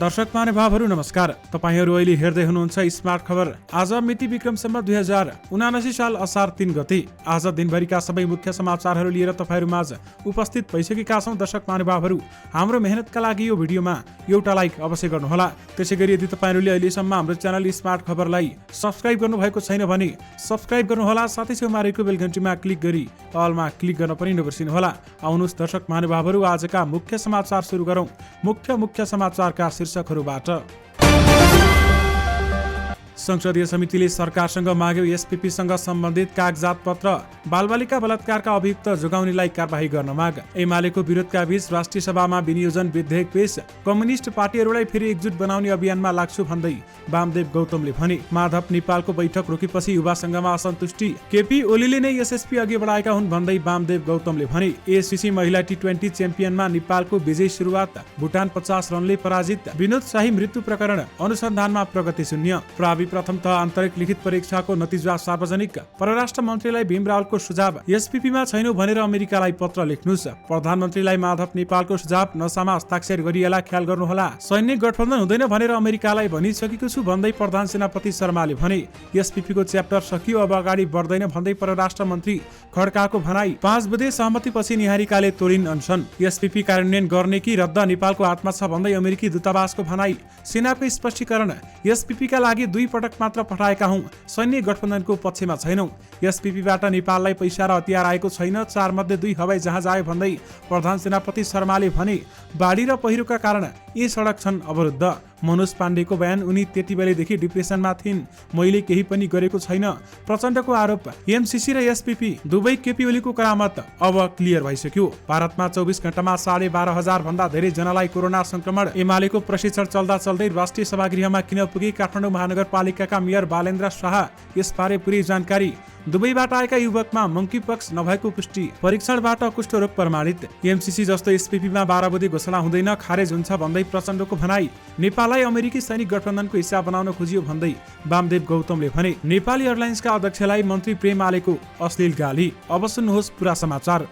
दर्शक महानुभावहरू नमस्कार। तपाईहरू अहिले हेर्दै हुनुहुन्छ स्मार्ट खबर। आज मिति विक्रमसम्म 2079 साल असार 3 गते। आज दिनभरिका सबै मुख्य समाचारहरू लिएर तपाईहरू माझ उपस्थित भइसकेका छौं। दर्शक महानुभावहरू, हाम्रो मेहनतका लागि यो भिडियोमा एउटा लाइक अवश्य गर्नुहोला। त्यसैगरी यदि तपाईहरूले अहिलेसम्म हाम्रो च्यानल स्मार्ट खबरलाई सब्स्क्राइब गर्नुभएको छैन भने सब्स्क्राइब गर्नुहोला। साथै छेउमा रहेको बेल घण्टीमा क्लिक गरी अलमा क्लिक गर्न पनि नबिर्सिनुहोला। आउनुहोस् दर्शक महानुभावहरू, आजका मुख्य समाचार सुरु गरौं। मुख्य समाचारका शीर्षकहरूबाट। संसदीय समितिले सरकारसँग माग्यो एसपीपीसँग सम्बन्धित कागजात पत्र। बालबालिका बलात्कारका अभियुक्त जोगाउनेलाई कारबाही गर्न माग। एमालेको विरोधका बीच राष्ट्रिय सभामा विनियोजन विधेयक पेश। कम्युनिस्ट पार्टीहरूलाई फेरि एकजुट बनाउने अभियानमा लाग्छु भन्दै वामदेव गौतमले भने। माधव नेपालको बैठक रोकेपछि युवा संघमा असन्तुष्टि। केपी ओलीले नै एसएसपी अघि बढाएका हुन् भन्दै वामदेव गौतमले भने। एसीसी महिला टी20 च्याम्पियनमा नेपालको विजयी सुरुवात। भुटान 50 रनले पराजित। विनोद शाही मृत्यु प्रकरण अनुसन्धानमा प्रगति शून्य। प्रथम तह आन्तरिक लिखित परीक्षाको नतिजा सार्वजनिक। परराष्ट्र मन्त्रीलाई भीम रावलको सुझाव। एसपीपीमा छैनौ भनेर अमेरिकालाई पत्र लेख्नुस्। प्रधानमन्त्रीलाई माधव नेपालको सुझाव। नसामा हस्ताक्षर गरिएला, ख्याल गर्नुहोला। सैनिक गठबन्धन हुँदैन भनेर अमेरिकालाई भनिसकेको छु भन्दै प्रधान सेनापति शर्माले भने। एसपीपीको च्याप्टर सकियो, अब अगाडि बढ्दैन भन्दै परराष्ट्र मन्त्री खड्काको भनाई। 5 बुँदे सहमतिपछि निहारिकाले तोडिन् अनसन। एसपीपी कार्यान्वयन गर्ने कि रद्द नेपालको हातमा छ भन्दै अमेरिकी दूतावासको भनाई। सेनाको स्पष्टीकरण। एसपीपीका लागि 2 पटक मात्र पठाएका हौं, सैन्य गठबन्धनको पक्षमा छैनौं। एसपीपीबाट नेपाललाई पैसा र हतियार आएको छैन। 4 मध्ये 2 हवाई जहाज आयो भन्दै प्रधान सेनापति शर्माले भने। बाढी र पहिरोका कारण यी सडक छन् अवरुद्ध। मनोज पाण्डेको बयान। उनी त्यति बेलैदेखि डिप्रेसनमा थिइन्, मैले केही पनि गरेको छैन, प्रचण्डको आरोप। एमसीसी र एसपीपी दुवै केपी ओलीको करामत अब क्लियर भइसक्यो। भारतमा 24 घण्टामा 12,500 भन्दा धेरै जनालाई कोरोना संक्रमण। एमालेको प्रशिक्षण चल्दा चल्दै राष्ट्रिय सभागृहमा किन पुगे काठमाडौँ महानगरपालिकाका मेयर बालेन्द्र शाह, यसबारे पुरै जानकारी। दुबईबाट आएका युवकमा मंकीपक्स नभएको पुष्टि। परीक्षणबाट कुष्ठरोग प्रमाणित। एमसीसी जस्तो एसपीपीमा 12 बुँदे घोषणा हुँदैन, खारेज हुन्छ भन्दै प्रचण्डको भनाई। नेपाललाई अमेरिकी सैनिक गठबन्धनको हिस्सा बनाउन खोजियो भन्दै वामदेव गौतमले भने। नेपाली एयरलाइन्सका अध्यक्षलाई मन्त्री प्रेम आलेको अश्लील गाली। अब सुन्नुहोस् पुरा समाचार।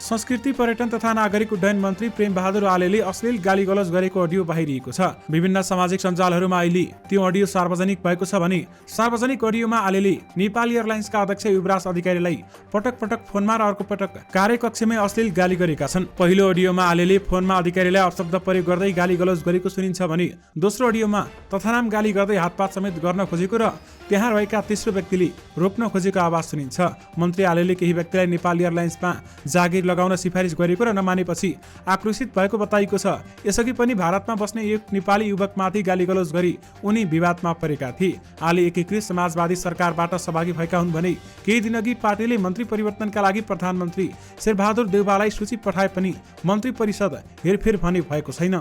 संस्कृति पर्यटन तथा नागरिक उड्डयन मन्त्री प्रेम बहादुर आलेले अश्लील गाली गलौज गरेको अडियो बाहिरिएको छ। विभिन्न सामाजिक सञ्जालहरूमा अहिले त्यो अडियो सार्वजनिक भएको छ भने सार्वजनिक अडियोमा आलेले नेपाली एयरलाइन्सका अध्यक्ष युवराज अधिकारीलाई पटक पटक फोनमा र अर्को पटक कार्यकक्षमै अश्लील गाली गरेका छन्। पहिलो अडियोमा आलेले फोनमा अधिकारीलाई अपशब्द प्रयोग गर्दै गाली गलौज गरेको सुनिन्छ भने दोस्रो अडियोमा तथानाम गाली गर्दै हातपात समेत गर्न खोजेको र त्यहाँ रहेका तेस्रो व्यक्तिले रोक्न खोजेको आवाज सुनिन्छ। मन्त्री आलेले केही व्यक्तिलाई नेपाली एयरलाइन्समा जागिर लगाउन सिफारिस गरेको र नमानेपछि आक्रोशित भएको बताइएको छ। यसअघि पनि भारतमा बस्ने एक नेपाली युवकमाथि गाली गलौज गरी उनी विवादमा परेका थिए। आले एकीकृत समाजवादी सरकारबाट सहभागी भएका हुन् भने केही दिनअघि पार्टीले मन्त्री परिवर्तनका लागि प्रधानमन्त्री शेरबहादुर देउवालाई सूची पठाए पनि मन्त्री परिषद हेरफेर भने भएको छैन।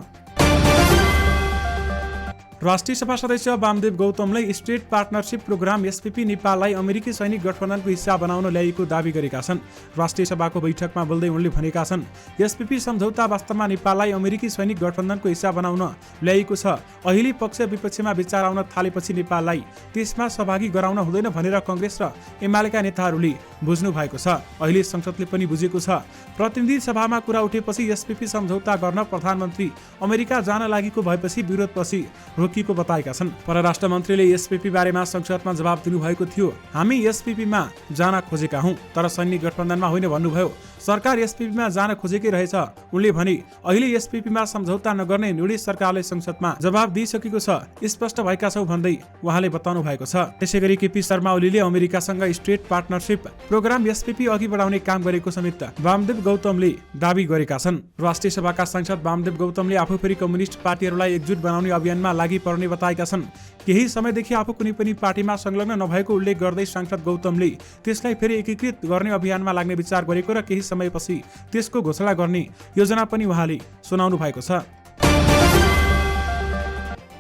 राष्ट्रिय सभा सदस्य वामदेव गौतमले स्टेट पार्टनरशिप प्रोग्राम एसपीपी नेपाललाई अमेरिकी सैनिक गठबन्धनको हिस्सा बनाउन ल्याएको दावी गरेका छन्। राष्ट्रिय सभाको बैठकमा बोल्दै उनले भनेका छन्, एसपीपी सम्झौता वास्तवमा नेपाललाई अमेरिकी सैनिक गठबन्धनको हिस्सा बनाउन ल्याएको छ। अहिले पक्ष विपक्षमा विचार आउन थालेपछि नेपाललाई त्यसमा सहभागी गराउन हुँदैन भनेर कांग्रेस र एमालेका नेताहरूले बुझ्नु भएको छ। अहिले संसदले पनि बुझेको छ। प्रतिनिधि सभामा कुरा उठेपछि एसपीपी सम्झौता गर्न प्रधानमन्त्री अमेरिका जान लागेको भएपछि विरोधपछि रोकिएको बताएका छन्। परराष्ट्र मन्त्रीले एसपीपी बारेमा संसदमा जवाब दिनुभएको थियो। हामी एसपीपीमा जान खोजेका हौं, तर सैनिक गठबन्धनमा होइन भन्नुभयो। सरकार एसपीपीमा जान खोजेकै रहेछ उनले भने। अहिले एसपीपीमा सम्झौता नगर्ने निर्णय सरकारले संसदमा जवाब दिइसकेको छ, स्पष्ट भएका छौं भन्दै उहाँले बताउनु भएको छ। त्यसैगरी केपी शर्मा ओलीले अमेरिकासँग स्टेट पार्टनरशिप प्रोग्राम एसपीपी अघि बढाउने काम गरेको समेत वामदेव गौतमले दावी गरेका छन्। राष्ट्रिय सभाका सांसद वामदेव गौतमले आफू फेरि कम्युनिस्ट पार्टीहरूलाई एकजुट बनाउने अभियानमा लागि पर्ने बताएका छन्। केही समयदेखि आफू कुनै पनि पार्टीमा संलग्न नभएको उल्लेख गर्दै सांसद गौतमले त्यसलाई फेरि एकीकृत गर्ने अभियानमा लाग्ने विचार गरेको र केही समयपछि त्यसको घोषणा गर्ने योजना पनि उहाँले सुनाउनु भएको छ।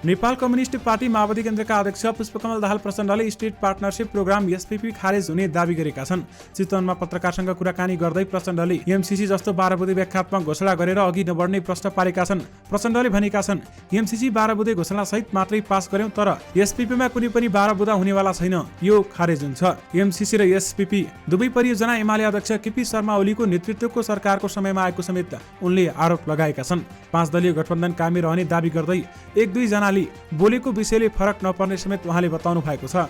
नेपाल कम्युनिस्ट पार्टी माओवादी केन्द्रका अध्यक्ष पुष्पकमल दाहाल प्रचण्डले स्टेट पार्टनरशिप प्रोग्राम एसपीपी खारेज हुने दावी गरेका छन्। चितवनमा पत्रकारसँग कुराकानी गर्दै प्रचण्डले एमसीसी जस्तो 12 बुँदे व्याख्यात्मक घोषणा गरेर अघि नबढ्ने प्रश्न पारेका छन्। प्रचण्डले भनेका छन्, एमसीसी 12 बुँदे घोषणा सहित मात्रै पास गर्यौं, तर एसपीपीमा कुनै पनि 12 बुँदा हुनेवाला छैन, यो खारेज हुन्छ। एमसीसी र एसपीपी दुवै परियोजना एमाले अध्यक्ष केपी शर्मा ओलीको नेतृत्वको सरकारको समयमा आएको समेत उनले आरोप लगाएका छन्। 5 दलीय गठबन्धन कायमै रहने दावी गर्दै 1-2 जनाले बोलेको विषयले फरक नपर्ने समेत उहाँले बताउनु भएको छ।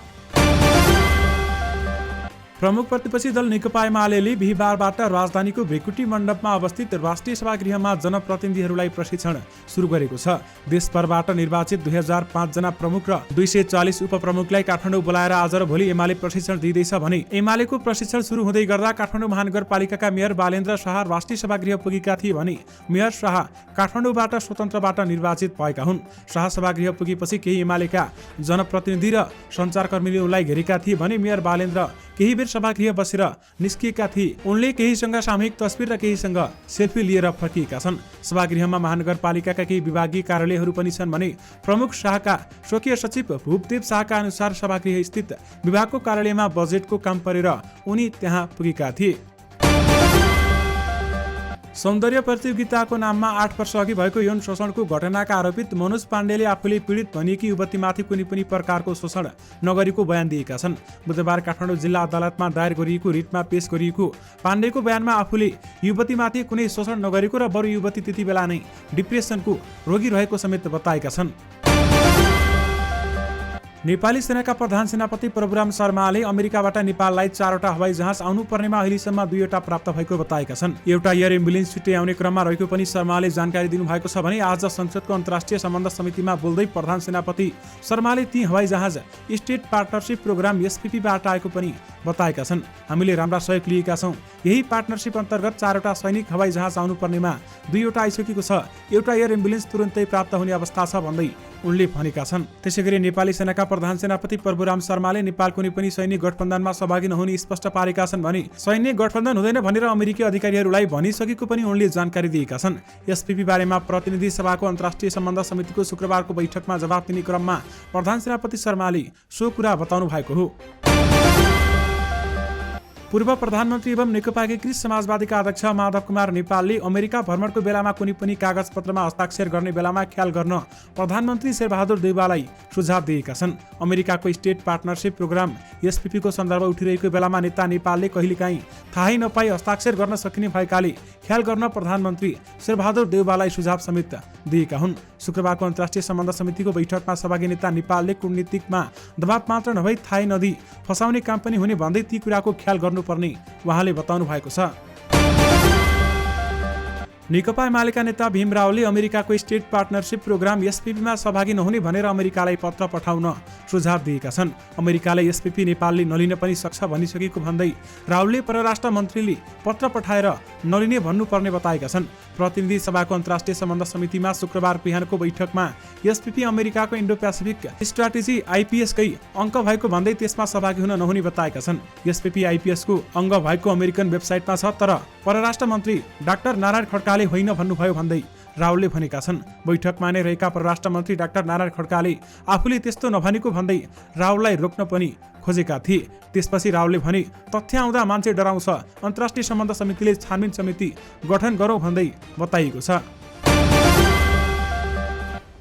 प्रमुख प्रतिपक्षी दल नेकपा एमाले बिहीबारबाट राजधानीको भेकुटी मण्डपमा अवस्थित राष्ट्रिय सभागृहमा जनप्रतिनिधिहरूलाई प्रशिक्षण सुरु गरेको छ। देशभरबाट निर्वाचित 2005 जना प्रमुख र 240 उपप्रमुखलाई काठमाडौँ बोलाएर आज र भोलि एमाले प्रशिक्षण दिँदैछ भने एमालेको प्रशिक्षण सुरु हुँदै गर्दा काठमाडौँ महानगरपालिकाका मेयर बालेन्द्र शाह राष्ट्रिय सभागृह पुगेका थिए भने मेयर शाह काठमाडौँबाट स्वतन्त्रबाट निर्वाचित भएका हुन्। शाह सभागृह पुगेपछि केही एमालेका जनप्रतिनिधि र सञ्चारकर्मीले उनलाई घेरेका थिए भने मेयर बालेन्द्र केही बेर सभागृह बसेर निस्किएका थिए। उनले केहीसँग सामूहिक तस्बिर र केहीसँग सेल्फी लिएर फर्किएका छन्। सभागृहमा महानगरपालिकाका केही विभागीय कार्यालयहरू पनि छन् भने प्रमुख शाहका स्वकीय सचिव भूपदेव शाहका अनुसार सभागृह स्थित विभागको कार्यालयमा बजेटको काम परेर उनी त्यहाँ पुगेका थिए। सौन्दर्य प्रतियोगिताको नाममा 8 वर्ष अघि भएको यौन शोषणको घटनाका आरोपित मनोज पाण्डेले आफूले पीडित भनिएकी युवतीमाथि कुनै पनि प्रकारको शोषण नगरेको बयान दिएका छन्। बुधबार काठमाडौँ जिल्ला अदालतमा दायर गरिएको रिटमा पेश गरिएको पाण्डेको बयानमा आफूले युवतीमाथि कुनै शोषण नगरेको र बरु युवती त्यति बेला नै डिप्रेसनको रोगी रहेको समेत बताएका छन्। नेपाली सेनाका प्रधान सेनापति प्रभुराम शर्माले अमेरिकाबाट नेपाललाई 4वटा हवाई जहाज आउनु पर्नेमा अहिलेसम्म 2वटा प्राप्त भएको बताएका छन्। एउटा एयर एम्बुलेन्स छिट्टै आउने क्रममा रहेको पनि शर्माले जानकारी दिनुभएको छ भने आज संसदको अन्तर्राष्ट्रिय सम्बन्ध समितिमा बोल्दै प्रधान सेनापति शर्माले ती हवाई जहाज स्टेट पार्टनरशिप प्रोग्राम एसपीपीबाट आएको पनि बताएका छन्। हामीले राम्रा सहयोग लिएका छौँ। यही पार्टनरशिप अन्तर्गत 4वटा सैनिक हवाई जहाज आउनु पर्नेमा 2वटा आइसकेको छ। एउटा एयर एम्बुलेन्स तुरुन्तै प्राप्त हुने अवस्था छ भन्दै उनले भनेका छन्। त्यसैगरी नेपाली सेनाका प्रधान सेनापति प्रभुराम शर्माले नेपाल कुनै पनि सैनिक गठबन्धनमा सहभागी नहुने स्पष्ट पारेका छन् भने सैनिक गठबन्धन हुँदैन भनेर अमेरिकी अधिकारीहरूलाई भनिसकेको पनि उनले जानकारी दिएका छन्। एसपीपी बारेमा प्रतिनिधि सभाको अन्तर्राष्ट्रिय सम्बन्ध समितिको शुक्रबारको बैठकमा जवाफ दिने क्रममा प्रधान सेनापति शर्माले सो कुरा बताउनु भएको हो। पूर्व प्रधानमन्त्री एवं नेकपा एकीकृत समाजवादीका अध्यक्ष माधव कुमार नेपालले अमेरिका भ्रमणको बेलामा कुनै पनि कागजपत्रमा हस्ताक्षर गर्ने बेलामा ख्याल गर्न प्रधानमन्त्री शेरबहादुर देउवालाई सुझाव दिएका छन्। अमेरिकाको स्टेट पार्टनरशिप प्रोग्राम एसपीपीको सन्दर्भ उठिरहेको बेलामा नेता नेपालले कहिलेकाहीँ थाहै नपाई हस्ताक्षर गर्न सकिने भएकाले ख्याल गर्न प्रधानमन्त्री शेरबहादुर देउवालाई सुझाव समेत दिएका हुन्। शुक्रबारको अन्तर्राष्ट्रिय सम्बन्ध समितिको बैठकमा सहभागी नेता नेपालले कूटनीतिकमा दबाव मात्र नभई थाहै नदिई फसाउने काम पनि हुने भन्दै ती कुराको ख्याल गर्नुपर्ने उहाँले बताउनु भएको छ। नेकपा एमालेका नेता भीम रावले अमेरिकाको स्टेट पार्टनरशिप प्रोग्राम एसपीपीमा सहभागी नहुने भनेर अमेरिकालाई पत्र पठाउन सुझाव दिएका छन्। अमेरिकालाई एसपीपी नेपालले नलिन पनि सक्छ भनिसकेको भन्दै रावलले परराष्ट्र मन्त्रीले पत्र पठाएर नलिने भन्नुपर्ने बताएका छन्। प्रतिनिधि सभाको अन्तर्राष्ट्रिय सम्बन्ध समितिमा शुक्रबार बिहानको बैठकमा एसपीपी अमेरिकाको इन्डो पेसिफिक स्ट्राटेजी आइपीएसकै अङ्क भएको भन्दै त्यसमा सहभागी हुन नहुने बताएका छन्। एसपीपी आइपीएसको अङ्ग भएको अमेरिकन वेबसाइटमा छ, तर परराष्ट्र मन्त्री डाक्टर नारायण खड्काले होइन भन्नुभयो भन्दै रावलले भनेका छन्। बैठकमा नै रहेका परराष्ट्र मन्त्री डाक्टर नारायण खड्काले आफूले त्यस्तो नभनेको भन्दै रावललाई रोक्न पनि खोजेका थिए। त्यसपछि रावलले भने तथ्य आउँदा मान्छे डराउँछ, अन्तर्राष्ट्रिय सम्बन्ध समितिले छानबिन समिति गठन गरौँ भन्दै बताइएको छ।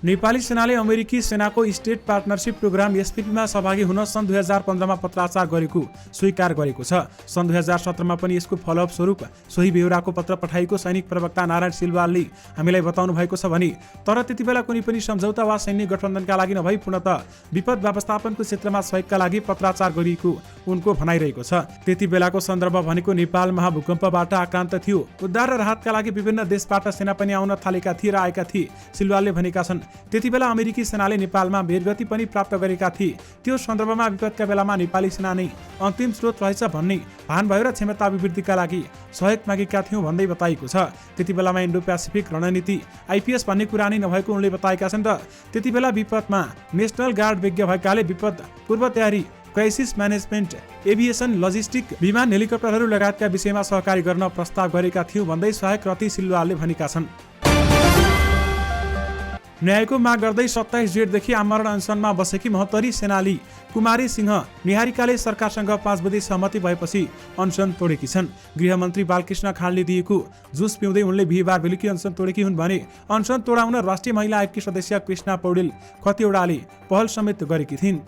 नेपाली सेनाले अमेरिकी सेनाको स्टेट पार्टनरशिप प्रोग्राम एसपीपीमा सहभागी हुन सन् 2015मा पत्राचार गरेको स्वीकार गरेको छ। सन् 2017मा पनि यसको फलोअप स्वरूप सोही बेहोराको पत्र पठाएको सैनिक प्रवक्ता नारायण सिलवालले हामीलाई बताउनु भएको छ भने तर त्यति बेला कुनै पनि सम्झौता वा सैनिक गठबन्धनका लागि नभई पूर्णतः विपद व्यवस्थापनको क्षेत्रमा सहयोगका लागि पत्राचार गरिएको उनको भनाइरहेको छ। त्यति बेलाको सन्दर्भ भनेको नेपाल महाभूकम्पबाट आक्रान्त थियो। उद्धार र राहतका लागि विभिन्न देशबाट सेना पनि आउन थालेका थिए र आएका थिए। सिलवालले भनेका छन् त्यति बेला अमेरिकी सेनाले नेपालमा वीरगति पनि प्राप्त गरेका थिए। त्यो सन्दर्भमा विपदका बेलामा नेपाली सेना नै अन्तिम स्रोत रहेछ भन्ने भान भयो र क्षमता अभिवृद्धिका लागि सहयोग मागेका थियौँ भन्दै बताइएको छ। त्यति बेलामा इन्डो पेसिफिक रणनीति आइपीएस भन्ने कुरा नै नभएको उनले बताएका छन् र त्यति बेला विपदमा नेसनल गार्ड विज्ञ भएकाले विपद पूर्व तयारी, क्राइसिस म्यानेजमेन्ट, एभिएसन, लजिस्टिक, विमान, हेलिकप्टरहरू लगायतका विषयमा सहकारी गर्न प्रस्ताव गरेका थियौँ भन्दै सहायक रति सिलवालले भनेका छन्। न्यायको माग गर्दै 27 जेठदेखि आमरण अनसनमा बसेकी महोत्तरी सेनाली कुमारी सिंह निहारिकाले सरकारसँग 5 बजे सहमति भएपछि अनसन तोडेकी छन्। गृहमन्त्री बालकृष्ण खाँडले दिएको जुस पिउँदै उनले बिहिबार बेलुकी अनसन तोडेकी हुन् भने अनसन तोडाउन राष्ट्रिय महिला आयोगकी सदस्य कृष्णा पौडेल खतिवडाले पहल समेत गरेकी थिइन्।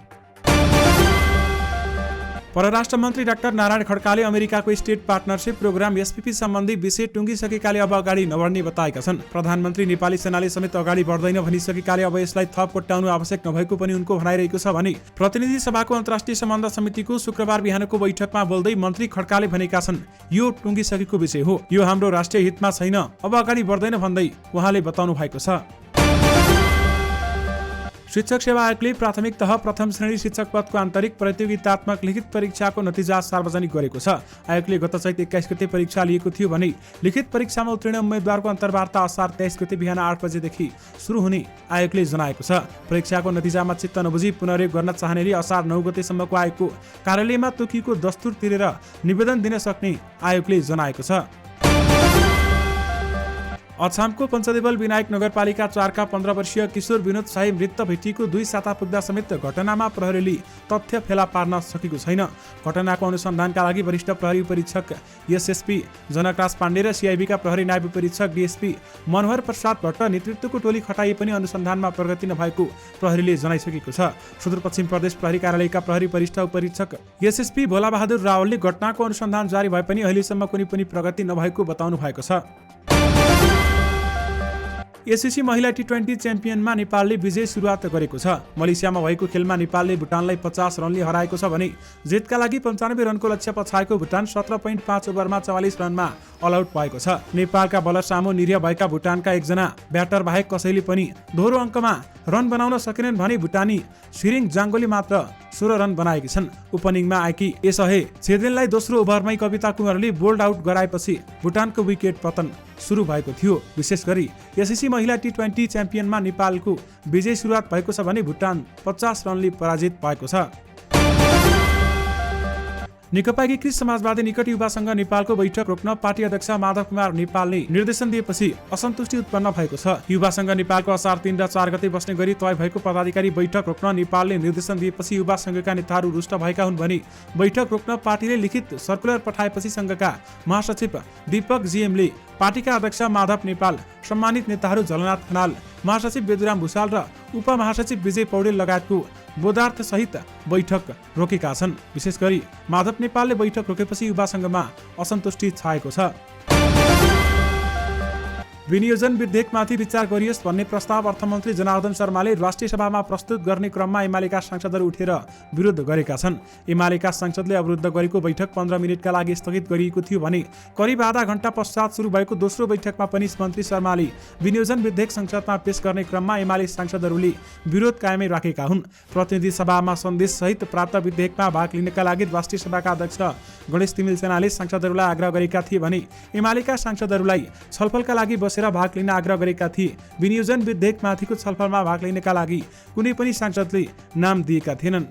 परराष्ट्र मन्त्री डाक्टर नारायण खड्काले अमेरिकाको स्टेट पार्टनरशिप प्रोग्राम एसपीपी सम्बन्धी विषय टुङ्गिसकेकाले अब अगाडि नबढ्ने बताएका छन्। प्रधानमन्त्री नेपाली सेनाले समेत अगाडि बढ्दैन भनिसकेकाले अब यसलाई थप कोट्याउनु आवश्यक नभएको पनि उनको भनाइरहेको छ भने प्रतिनिधि सभाको अन्तर्राष्ट्रिय सम्बन्ध समितिको शुक्रबार बिहानको बैठकमा बोल्दै मन्त्री खड्काले भनेका छन्, यो टुङ्गिसकेको विषय हो, यो हाम्रो राष्ट्रिय हितमा छैन, अब अगाडि बढ्दैन भन्दै उहाँले बताउनु भएको छ। शिक्षक सेवा आयोगले प्राथमिक तह प्रथम श्रेणी शिक्षक पदको आन्तरिक प्रतियोगितात्मक लिखित परीक्षाको नतिजा सार्वजनिक गरेको छ। आयोगले गत चैत 21 गते परीक्षा लिएको थियो भने लिखित परीक्षामा उत्तीर्ण उम्मेद्वारको अन्तर्वार्ता असार 23 गते बिहान 8 बजेदेखि सुरु हुने आयोगले जनाएको छ। परीक्षाको नतिजामा चित्त नबुझी पुनर्योग गर्न चाहनेले असार 9 गतेसम्मको आयोगको कार्यालयमा तोकिएको दस्तुर तिरेर निवेदन दिन सक्ने आयोगले जनाएको छ। अछामको पञ्चदेवल विनायक नगरपालिका 4 का 15 वर्षीय किशोर विनोद शाही मृत भेटिएको 2 साता पुग्दा समेत घटनामा प्रहरीले तथ्य फेला पार्न सकेको छैन। घटनाको अनुसन्धानका लागि वरिष्ठ प्रहरी परीक्षक एसएसपी जनकराज पाण्डे र सीआईबीका प्रहरी नायब परीक्षक डीएसपी मनोहर प्रसाद भट्ट नेतृत्वको टोली खटाए पनि अनुसन्धानमा प्रगति नभएको प्रहरीले जनाइसकेको छ। सुदूरपश्चिम प्रदेश प्रहरी कार्यालयका प्रहरी वरिष्ठ उपरीक्षक एसएसपी भोलाबहादुर रावलले घटनाको अनुसन्धान जारी भए पनि अहिलेसम्म कुनै पनि प्रगति नभएको बताउनु भएको छ। एससीसी महिला टी20 च्याम्पियनमा नेपालले विजय सुरुवात गरेको छ। मलेसियामा भएको खेलमा नेपालले भुटानलाई 50 रनले हराएको छ भने जितका लागि 95 रनको लक्ष्य पछाएको भुटान 17.5 ओभरमा 44 रनमा अलआउट भएको छ। नेपालका बलर सामु निरीह भएका भुटानका एकजना ब्याटर बाहेक कसैले पनि दोहोरो अङ्कमा रन बनाउन सकेनन् भने भुटानी छिरिङ जाङ्गोली मात्र 16 रन बनाएकी छन्। ओपनिङमा आएकी यसहे छेदेनलाई दोस्रो ओभरमै कविता कुँवरले बोल्ड आउट गराएपछि भुटानको विकेट पतन सुरु भएको थियो। विशेष गरी एससीसी महिला टी20 च्याम्पियनमा नेपालको विजय सुरुवात भएको छ भने भुटान 50 रनले पराजित भएको छ। नेकपा एकीकृत समाजवादी निकट युवासँग नेपालको बैठक रोक्न पार्टी अध्यक्ष माधव कुमार नेपालले निर्देशन दिएपछि असन्तुष्टि उत्पन्न भएको छ। युवासँग नेपालको असार 3 र 4 गते बस्ने गरी तय भएको पदाधिकारी बैठक रोक्न नेपालले निर्देशन दिएपछि युवा संघका नेताहरू रुष्ट भएका हुन् भने बैठक रोक्न पार्टीले लिखित सर्कुलर पठाएपछि संघका महासचिव दीपक जीएमले पार्टीका अध्यक्ष माधव नेपाल, सम्मानित नेताहरू झलनाथ खनाल, महासचिव बेदुराम भुषाल र उपमहासचिव विजय पौडेल लगायतको बोधार्थ सहित बैठक रोकेका छन्। विशेष गरी माधव नेपालले बैठक रोकेपछि युवा संघमा असन्तुष्टि छाएको छ। विनियोजन विधेयकमाथि विचार गरियोस् भन्ने प्रस्ताव अर्थमन्त्री जनार्दन शर्माले राष्ट्रिय सभामा प्रस्तुत गर्ने क्रममा एमालेका सांसदहरू उठेर विरोध गरेका छन्। एमालेका सांसदले अवरुद्ध गरेको बैठक 15 मिनटका लागि स्थगित गरिएको थियो भने करिब आधा घण्टा पश्चात सुरु भएको दोस्रो बैठकमा पनि मन्त्री शर्माले विनियोजन विधेयक संसदमा पेश गर्ने क्रममा एमाले सांसदहरूले विरोध कायमै राखेका हुन्। प्रतिनिधि सभामा सन्देश सहित प्राप्त विधेयकमा भाग लिनका लागि राष्ट्रिय सभाका अध्यक्ष गणेश तिमिल सेनाले सांसदहरूलाई आग्रह गरेका थिए भने एमालेका सांसदहरूलाई छलफलका लागि बसेर भाग लिन आग्रह गरेका थिए। विनियोजन विधेयकमाथिको छलफलमा भाग लिनका लागि कुनै पनि सांसदले नाम दिएका थिएनन्।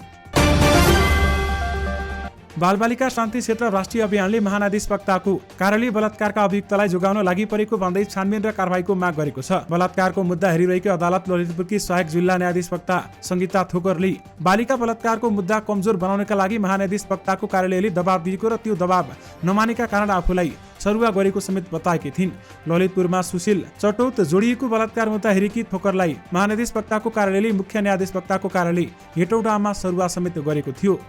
बालबालिका शान्ति क्षेत्र राष्ट्रिय अभियानले महान्यायाधीशवक्ताको कार्यालय बलात्कारका अभियुक्तलाई जोगाउन लागि परेको भन्दै छानबिन र कारबाहीको माग गरेको छ। बलात्कारको मुद्दा हेरिरहेको अदालत ललितपुरकी सहायक जिल्ला न्यायाधीशवक्ता संगीता थोकरले बालिका बलात्कारको मुद्दा कमजोर बनाउनका लागि महान्यायाधीशवक्ताको कार्यालयले दबाब दिएको र त्यो दबाब नमानेका कारण आफूलाई सरुवा गरेको समेत बताएकी थिइन्। ललितपुरमा सुशील चटौत जोडिएको बलात्कार मुद्दा हेरेकी थोकरलाई महान्यायाधीशवक्ताको कार्यालयले मुख्य न्यायाधीशवक्ताको कार्यालय हेटौडामा सरुवा समेत गरेको थियो।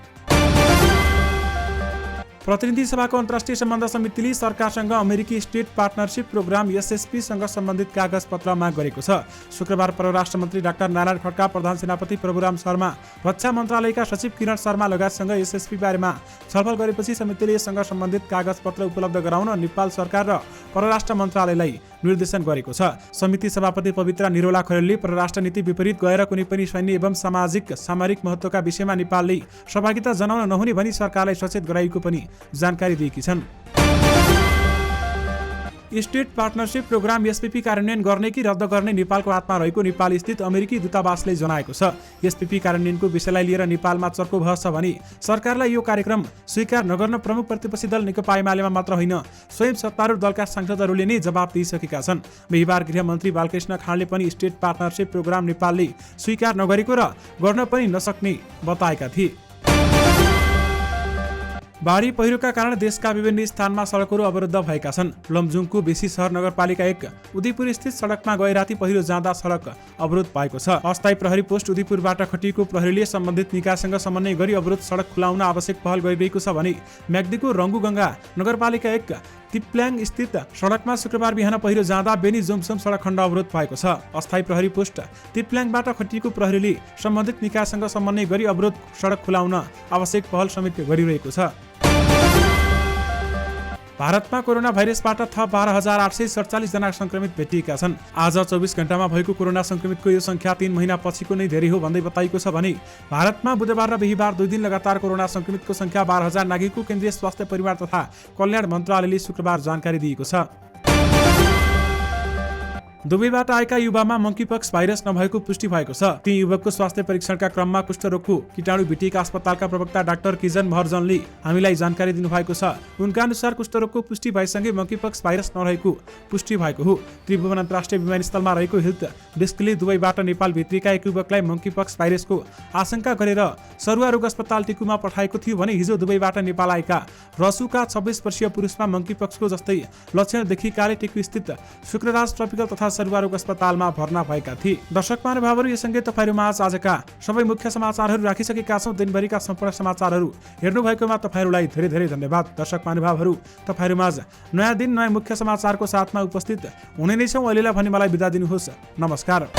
प्रतिनिधि सभाको अन्तर्राष्ट्रिय सम्बन्ध समितिले सरकारसँग अमेरिकी स्टेट पार्टनरशिप प्रोग्राम एसएसपी-सँग सम्बन्धित कागजपत्र माग गरेको छ। शुक्रबार परराष्ट्र मन्त्री डाक्टर नारायण खड्का, प्रधान सेनापति प्रभुराम शर्मा, रक्षा मन्त्रालयका सचिव किरण शर्मा लगायतसँग एसएसपी बारेमा छलफल गरेपछि समितिले यससँग सम्बन्धित कागजपत्र उपलब्ध गराउन नेपाल सरकार र परराष्ट्र मन्त्रालयलाई निर्देशन गरेको छ। समिति सभापति पवित्र निरोला खरेलले परराष्ट्र नीति विपरीत गएर कुनै पनि सैन्य एवं सामाजिक सामरिक महत्त्वका विषयमा नेपालले सहभागिता जनाउन नहुने भनी सरकारलाई सचेत गराइएको पनि जानकारी दिएकी छन्। स्टेट पार्टनरशिप प्रोग्राम एसपीपी कार्यान्वयन गर्ने कि रद्द गर्ने नेपालको हातमा रहेको नेपाल स्थित अमेरिकी दूतावासले जनाएको छ। एसपीपी कार्यान्वयनको विषयलाई लिएर नेपालमा चर्को बहस छ भने सरकारलाई यो कार्यक्रम स्वीकार नगर्न प्रमुख प्रतिपक्षी दल नेकपा एमालेमा मात्र होइन स्वयं सत्तारूढ दलका सांसदहरूले नै जवाब दिइसकेका छन्। बिहीबार गृहमन्त्री बालकृष्ण खाँडले पनि स्टेट पार्टनरशिप प्रोग्राम नेपालले स्वीकार नगरेको र गर्न पनि नसक्ने बताएका थिए। बाढी पहिरोका कारण देशका विभिन्न स्थानमा सडकहरू अवरुद्ध भएका छन्। लमजुङको बेसी सहर नगरपालिका 1 उदयपुर स्थित सडकमा गए राति पहिरो जाँदा सडक अवरोध भएको छ। अस्थायी प्रहरी पोस्ट उदयपुरबाट खटिएको प्रहरीले सम्बन्धित निकायसँग समन्वय गरी अवरोध सडक खुलाउन आवश्यक पहल गरिरहेको छ भने म्याग्दीको रङ्गुगङ्गा नगरपालिका 1 तिप्ल्याङ स्थित सडकमा शुक्रबार बिहान पहिरो जाँदा बेनी जोमसोम सडक खण्ड अवरोध भएको छ। अस्थायी प्रहरी पोस्ट तिप्ल्याङबाट खटिएको प्रहरीले सम्बन्धित निकायसँग समन्वय गरी अवरोध सडक खुलाउन आवश्यक पहल समेत गरिरहेको छ। भारतमा कोरोना भाइरसबाट थप 12,847 जना संक्रमित भेटिएका छन्। आज 24 घण्टामा भएको कोरोना संक्रमितको यो संख्या 3 महिना पछिको नै धेरै हो भन्दै बताइएको छ भने भारतमा बुधबार र बिहीबार 2 दिन लगातार कोरोना संक्रमितको संख्या 12,000 नागेको केन्द्रीय स्वास्थ्य परिवार तथा कल्याण मन्त्रालयले शुक्रबार जानकारी दिएको छ। दुबईबाट आएका युवामा मंकीपक्स भाइरस नभएको पुष्टि भएको छ। ती युवकको स्वास्थ्य परीक्षणका क्रममा कुष्ठरोगको कीटाणु भेटिएका अस्पतालका प्रवक्ता डाक्टर किजन महर्जनले हामीलाई जानकारी दिनुभएको छ। उनका अनुसार कुष्ठरोगको पुष्टि भएसँगै मंकीपक्स भाइरस नरहेको पुष्टि भएको हो। त्रिभुवन अन्तर्राष्ट्रिय विमानस्थलमा रहेको हेल्थ डेस्कले दुबईबाट नेपाल भित्रिएका एक युवकलाई मंकीपक्स भाइरसको आशंका गरेर सरुवा रोग अस्पताल टिकुमा पठाएको थियो भने हिजो दुबईबाट नेपाल आएका रसुका 26 वर्षीय पुरुषमा मंकीपक्सको जस्तै लक्षण देखिएकाले टिकु स्थित शुक्रराज ट्रपिकल तथा सरुवा रोग अस्पतालमा भर्ना भएका थिए। दर्शक महानुभावहरू, यससँगै तपाईहरुमा आजका सबै मुख्य समाचारहरू राखिसकेका छौं। दिनभरिका सम्पूर्ण समाचारहरू हेर्नु भएकोमा तपाईहरुलाई धेरै धेरै धन्यवाद। दर्शक महानुभावहरू, तपाईहरुमा आज नयाँ दिन नयाँ मुख्य समाचारको साथमा उपस्थित हुने नै छौं। अहिलेलाई भने मलाई बिदा दिनुहोस्। नमस्कार।